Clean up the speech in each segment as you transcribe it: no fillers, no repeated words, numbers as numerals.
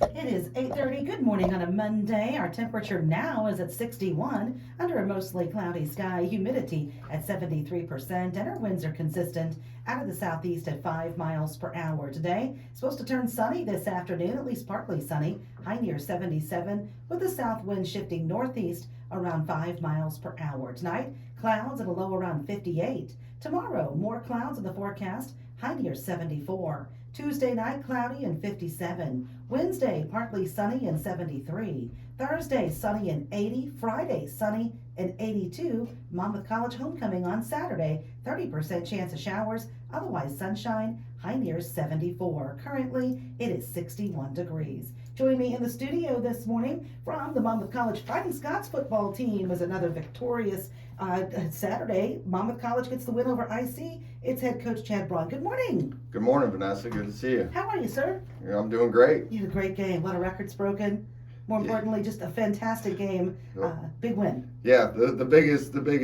It is 8:30. Good morning on a Monday. Our temperature now is at 61 under a mostly cloudy sky, humidity at 73%, and our winds are consistent out of the southeast at 5 miles per hour. Today, supposed to turn sunny this afternoon, at least partly sunny, high near 77, with the south wind shifting northeast around 5 miles per hour. Tonight, clouds and a low around 58. Tomorrow, more clouds in the forecast, high near 74. Tuesday night, cloudy and 57. Wednesday, partly sunny and 73. Thursday, sunny and 80. Friday, sunny and 82. Monmouth College homecoming on Saturday, 30% chance of showers, otherwise sunshine, high near 74. Currently, it is 61 degrees. Joining me in the studio this morning from the Monmouth College Fighting Scots football team is another victorious Saturday. Monmouth College gets the win over IC. It's head coach Chad Braun. Good morning. Good morning, Vanessa. Good to see you. How are you, sir? Yeah, I'm doing great. You had a great game. A lot of records broken. More importantly, just a fantastic game. Big win. Yeah, the biggest record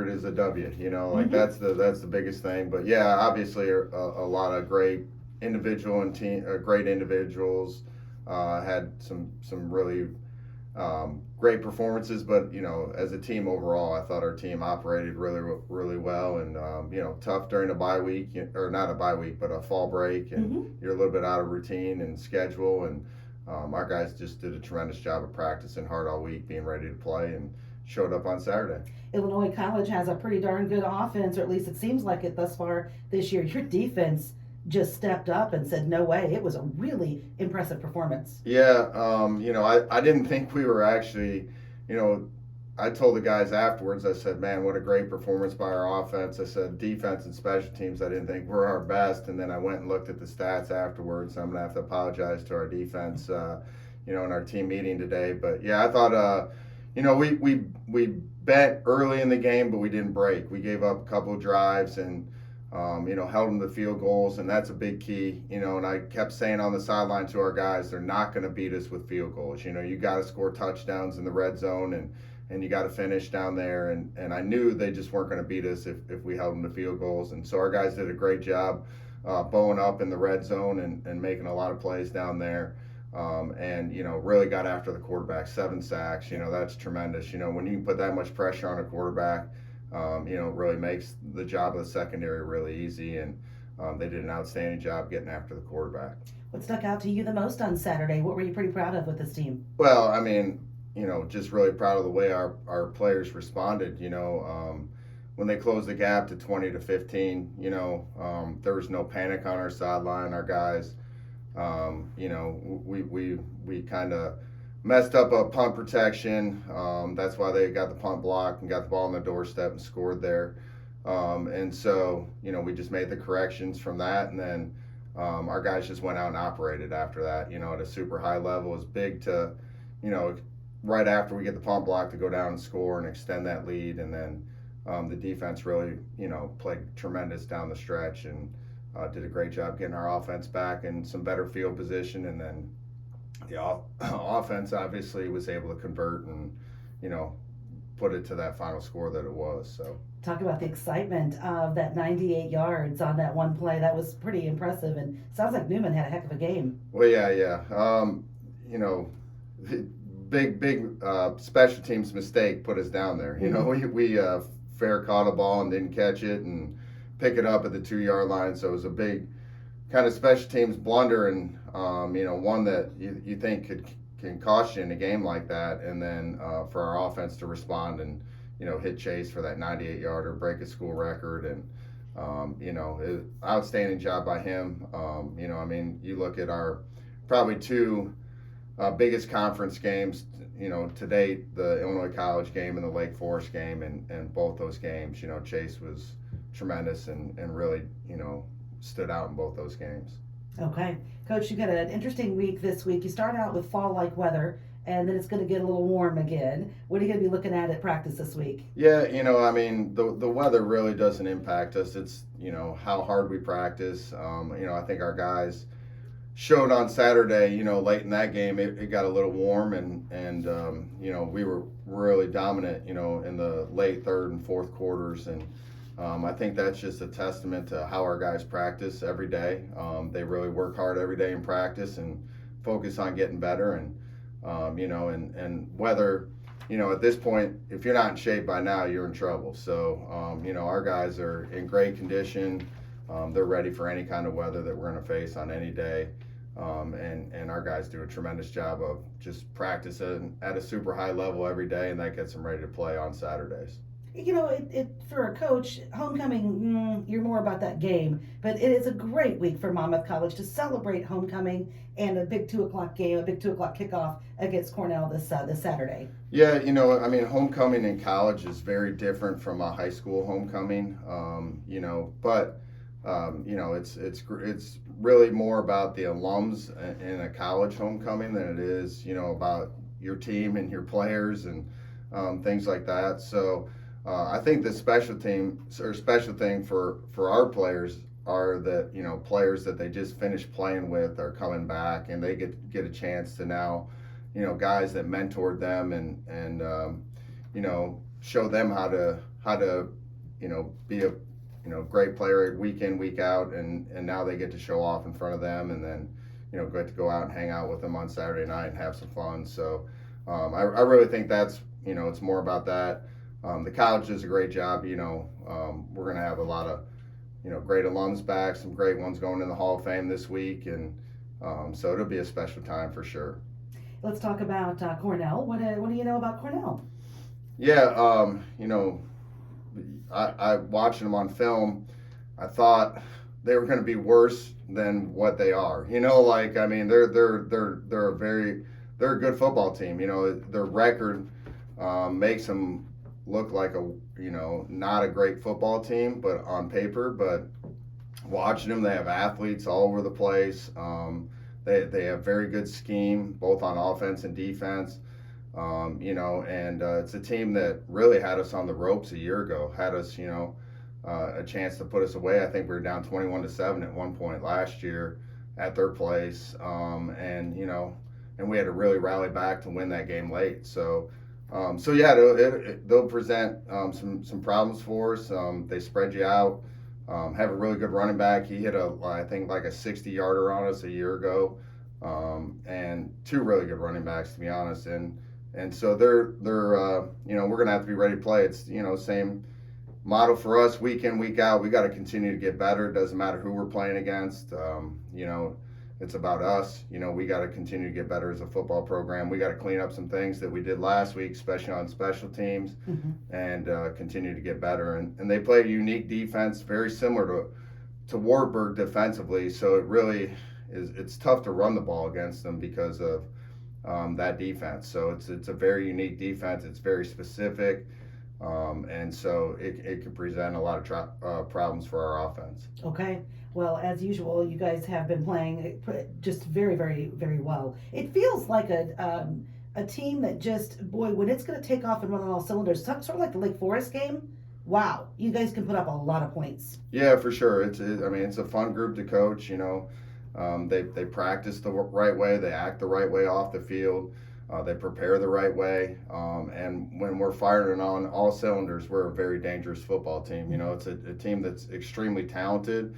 is a W. That's the biggest thing. But yeah, obviously a lot of great individual and team, great individuals had some really great performances. But as a team overall, I thought our team operated really well, and tough during a bye week, or not a bye week, but a fall break, and you're a little bit out of routine and schedule, and our guys just did a tremendous job of practicing hard all week, being ready to play, and showed up on Saturday. Illinois College has a pretty darn good offense, or at least it seems like it thus far this year. Your defense just stepped up and said, no way. It was a really impressive performance. Yeah, I didn't think we were actually, I told the guys afterwards, I said, man, what a great performance by our offense. I said, defense and special teams, I didn't think were our best. And then I went and looked at the stats afterwards. I'm going to have to apologize to our defense, in our team meeting today. But yeah, I thought, we bet early in the game, but we didn't break. We gave up a couple of drives and, held them to field goals, and that's a big key, and I kept saying on the sideline to our guys, they're not going to beat us with field goals. You got to score touchdowns in the red zone, and you got to finish down there, and I knew they just weren't going to beat us if we held them to field goals, and so our guys did a great job bowing up in the red zone and making a lot of plays down there. Really got after the quarterback, 7 sacks, that's tremendous. When you can put that much pressure on a quarterback, really makes the job of the secondary really easy, and they did an outstanding job getting after the quarterback. What stuck out to you the most on Saturday? What were you pretty proud of with this team? Well, I mean, just really proud of the way our players responded. When they closed the gap to 20-15, there was no panic on our sideline. Our guys, we kind of messed up a punt protection. That's why they got the punt blocked and got the ball on the doorstep and scored there. And so, we just made the corrections from that. And then our guys just went out and operated after that, at a super high level. It was big to, right after we get the punt block to go down and score and extend that lead. And then the defense really, played tremendous down the stretch and did a great job getting our offense back in some better field position. And then the offense obviously was able to convert and, put it to that final score that it was. So talk about the excitement of that 98 yards on that one play. That was pretty impressive, and sounds like Newman had a heck of a game. Well, yeah. Big special teams mistake put us down there. We fair caught a ball and didn't catch it and pick it up at the 2-yard line. So it was a big kind of special teams blunder, and one that you think can cost you in a game like that. And then for our offense to respond and hit Chase for that 98-yarder, break a school record, and outstanding job by him. You look at our probably 2 biggest conference games, to date, the Illinois College game and the Lake Forest game, and both those games, Chase was tremendous and really, stood out in both those games. Okay. Coach, you got an interesting week this week. You start out with fall-like weather, and then it's going to get a little warm again. What are you going to be looking at practice this week? Yeah, the weather really doesn't impact us. It's, how hard we practice. I think our guys showed on Saturday, late in that game, it got a little warm, and we were really dominant, in the late third and fourth quarters, and I think that's just a testament to how our guys practice every day. They really work hard every day in practice and focus on getting better. And whether, at this point, if you're not in shape by now, you're in trouble. So, our guys are in great condition. They're ready for any kind of weather that we're going to face on any day. And our guys do a tremendous job of just practicing at a super high level every day, and that gets them ready to play on Saturdays. For a coach, homecoming, you're more about that game, but it is a great week for Monmouth College to celebrate homecoming and a big 2 o'clock game, a big 2 o'clock kickoff against Cornell this Saturday. Yeah, homecoming in college is very different from a high school homecoming, but it's really more about the alums in a college homecoming than it is, about your team and your players and things like that. So I think the special thing for our players are that, players that they just finished playing with are coming back, and they get a chance to now, guys that mentored them and show them how to be a great player week in, week out, and now they get to show off in front of them, and then get to go out and hang out with them on Saturday night and have some fun. So I really think that's it's more about that. The college does a great job. We're going to have a lot of great alums back, some great ones going in the Hall of Fame this week, and so it'll be a special time for sure. Let's talk about Cornell. What do you know about Cornell? Yeah, I watching them on film, I thought they were going to be worse than what they are. They're a good football team. Their record makes them look like not a great football team, but on paper. But watching them, they have athletes all over the place. They have very good scheme, both on offense and defense. And it's a team that really had us on the ropes a year ago, had us, a chance to put us away. I think we were down 21-7 at one point last year at their place. And we had to really rally back to win that game late. So they'll present some problems for us. They spread you out. Have a really good running back. He hit I think like a 60-yarder on us a year ago. And two really good running backs, to be honest. And so they're we're going to have to be ready to play. It's, same model for us week in, week out. We got to continue to get better. It doesn't matter who we're playing against. It's about us. We got to continue to get better as a football program. We got to clean up some things that we did last week, especially on special teams, and continue to get better. And they play a unique defense, very similar to Wartburg defensively. So it really it's tough to run the ball against them because of that defense. So it's a very unique defense. It's very specific. And so it could present a lot of problems for our offense. Okay. Well, as usual, you guys have been playing just very, very, very well. It feels like a team that just, boy, when it's going to take off and run on all cylinders, sort of like the Lake Forest game. Wow, you guys can put up a lot of points. Yeah, for sure. It's a fun group to coach. They practice the right way. They act the right way off the field. They prepare the right way, and when we're firing on all cylinders, we're a very dangerous football team. It's a team that's extremely talented.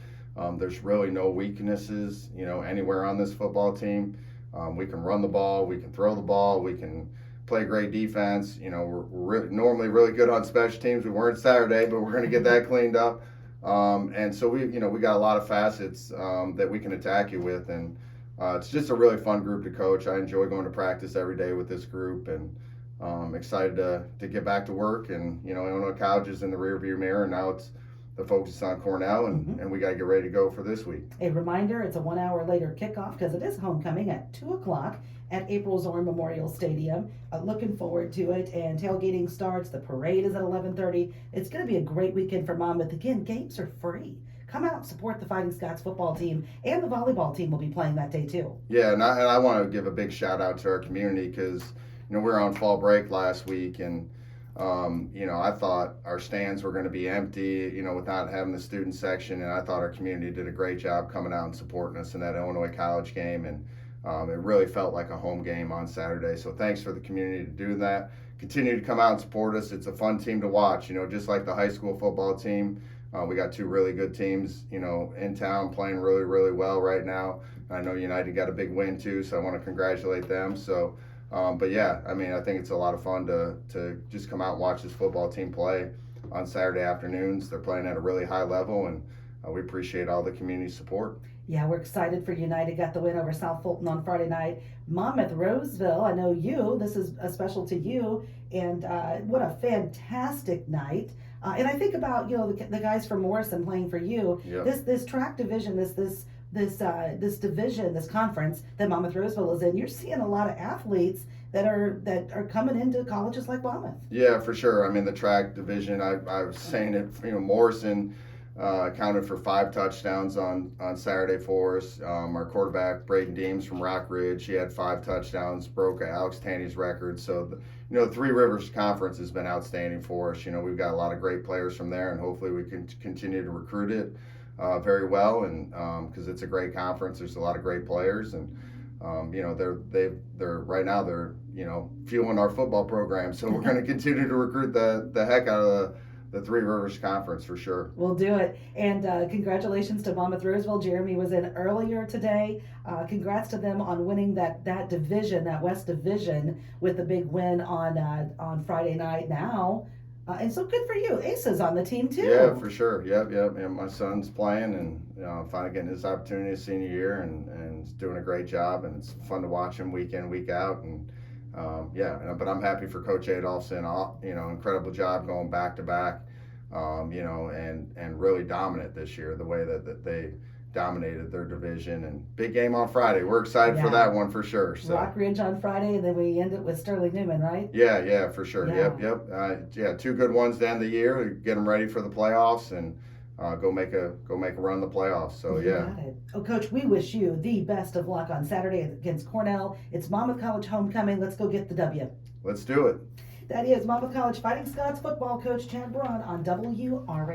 There's really no weaknesses, anywhere on this football team. We can run the ball, we can throw the ball, we can play great defense. We're normally really good on special teams. We weren't Saturday, but we're going to get that cleaned up. And so we got a lot of facets that we can attack you with, and it's just a really fun group to coach. I enjoy going to practice every day with this group, and excited to get back to work. And Illinois College is in the rearview mirror, and now it's the focus is on Cornell, and we got to get ready to go for this week. A reminder, it's a 1 hour later kickoff because it is homecoming at 2 o'clock at April Zorn Memorial Stadium. Looking forward to it, and tailgating starts. The parade is at 11:30. It's going to be a great weekend for Monmouth. Again, games are free. Come out and support the Fighting Scots football team, and the volleyball team will be playing that day too. Yeah, and I want to give a big shout out to our community because we were on fall break last week, and I thought our stands were going to be empty, without having the student section, and I thought our community did a great job coming out and supporting us in that Illinois College game, and it really felt like a home game on Saturday. So thanks for the community to do that. continue to come out and support us. It's a fun team to watch, just like the high school football team. We got two really good teams, in town playing really, really well right now. I know United got a big win too, so I want to congratulate them. So, but yeah, I mean, I think it's a lot of fun to just come out and watch this football team play on Saturday afternoons. They're playing at a really high level, and we appreciate all the community support. Yeah, we're excited for United. Got the win over South Fulton on Friday night. Monmouth, Roseville. I know this is a special to you, and what a fantastic night. And I think about the guys from Morrison playing for you. Yep. This track division, this division, this conference that Monmouth Roseville is in. You're seeing a lot of athletes that are coming into colleges like Monmouth. Yeah, for sure. I mean, the track division. I was saying it. Morrison accounted for 5 touchdowns on Saturday for us. Our quarterback, Braden Deems from Rock Ridge, he had 5 touchdowns, broke Alex Taney's record. So, the Three Rivers Conference has been outstanding for us. We've got a lot of great players from there, and hopefully we can continue to recruit it very well. And because it's a great conference, there's a lot of great players, and they're right now they're fueling our football program. So we're going to continue to recruit the heck out of the Three Rivers Conference for sure. We'll do it. And congratulations to Monmouth Roseville. Jeremy was in earlier today. Congrats to them on winning that division, that West Division, with the big win on Friday night now. And so good for you. Asa's on the team too. Yeah, for sure. Yep. And my son's playing, and finally getting his opportunity his senior year, and he's doing a great job, and it's fun to watch him week in, week out. And but I'm happy for Coach Adolphson. Incredible job going back to back, and really dominant this year, the way that they dominated their division. And big game on Friday. We're excited for that one for sure. So. Rock Ridge on Friday, and then we end it with Sterling Newman, right? Yeah, for sure. Yeah. Yep. 2 good ones to end the year. Get them ready for the playoffs, and go make a run in the playoffs. So yeah. Got it. Oh, Coach, we wish you the best of luck on Saturday against Cornell. It's Monmouth College homecoming. Let's go get the W. Let's do it. That is Monmouth College Fighting Scots football coach Chad Braun on WRA.